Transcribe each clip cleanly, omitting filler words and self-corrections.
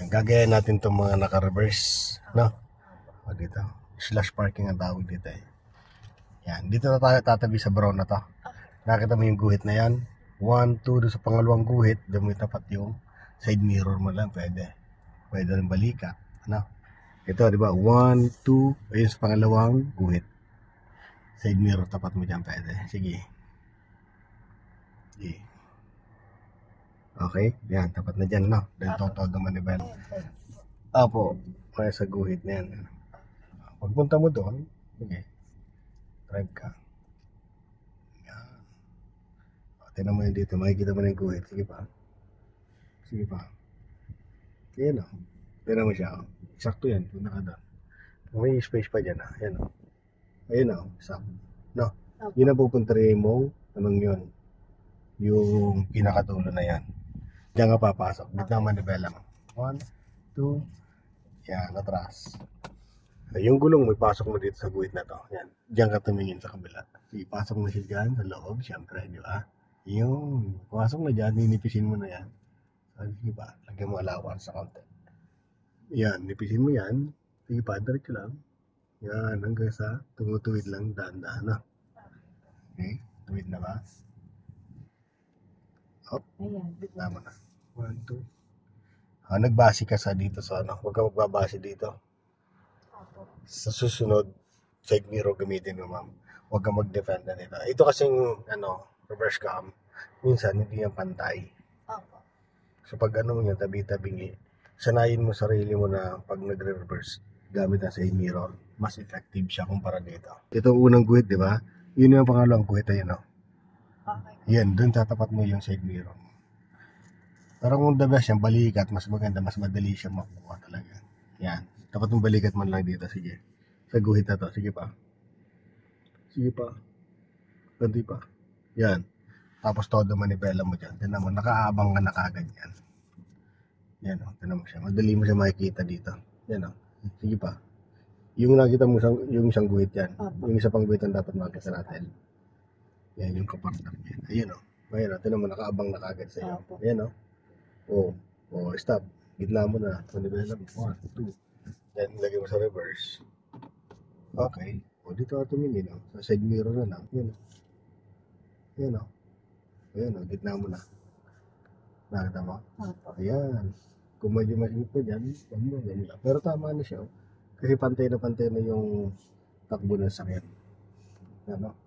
Yan, gagayan natin itong mga naka-reverse, no? O dito, slash parking ang tawag dito eh. Yan, dito na tayo tatabi sa brown na to. Nakita mo yung guhit na yan? 1, 2, doon sa pangalawang guhit, doon mo tapat yung side mirror mo lang, pwede. Pwede rin balika, no? Ito, di ba? 1, 2, ayun sa pangalawang guhit. Side mirror, tapat mo dyan, pwede. Sige. Sige. Okay, yan, tapat na dyan, no? Then total naman ni Ben. Apo, kaya sa guhit na yan. Pagpunta mo doon, sige, drive ka. Yan. O, tinan mo yun dito, makikita mo na yung guhit. Sige pa. Sige pa. Yan o. Tinan mo siya o. Eksakto yan, punta ka doon. May space pa dyan o. Yan o. Ayun o, sakto. No, yun ang pupunta rin mong, anong yun? Yung pinakatulo na yan. Diyan ka papasok. Gitna manibela mo. 1, 2, yan, atras. Yung gulong, may pasok mo dito sa guhit na to. Yan. Diyan ka tumingin sa kabila. Sige, pasok mo siya dyan sa loob. Siyempre, di ba? Yung, pasok na dyan, ninipisin mo na yan. Sige ba? Lagyan mo allowance sa konti. Yan, nipisin mo yan. Sige pa, diretso lang. Yan, hanggang sa tumutuwid lang, daan-daan na. Okay, tuwid na ba? Hop, gitna mo na. 1, 2. Nagbase ka sa dito sa ano. Huwag ka magbabase dito. Sa susunod, side mirror gamitin mo, ma'am. Huwag ka mag-defend na nito. Ito kasing, reverse cam, minsan hindi yan pantay. So pag mo yan, tabi-tabingi, sanayin mo sarili mo na pag nagre-reverse, gamit ang side mirror, mas effective siya kumpara dito. Ito unang guhit, di ba? Yun yung pangalawang guhit, ayan o. Yan, dun tatapat mo yung side mirror. Pero kung the best yan, balikat, mas maganda, mas madali siya makuha talaga. Yan. Dapat mong balikat man lang dito. Sige. Sa guhit na to. Sige pa. Sige pa. Ganti pa. Yan. Tapos todo manibela mo dyan. Tinan mo, nakaabang ka na kagad yan. Yan o. Tinan mo siya. Madali mo siya makikita dito. Yan o. Sige pa. Yung nakita mo, yung isang guhit yan. Yung isa pang guhit ang dapat makita natin. Yan yung kapartner yan. Ayun o. Ayun o. Tinan mo, nakaabang na kagad sa'yo. Yan o. Stop. Gitna mo na. Manibela mo. 1, 2. Then, lagay mo sa reverse. Okay. Dito ka tumingin. Sa side mirror na lang. Yan o. Yan o. Ayan o. Gitna mo na. Nakita mo? Ayan. Kung medyo masigit pa dyan, ganun lang. Pero tama na siya. Kasi pantay na yung takbo ng sakyan. Ano?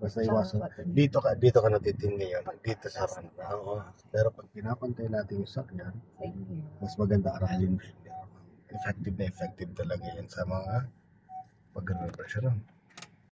Basta iwasan. Dito ka natitin ngayon. Dito sa front. Oo. Pero pag pinapantay natin yung sakyan, mas maganda aralin. Effective na effective talaga yan sa mga pag-reverse.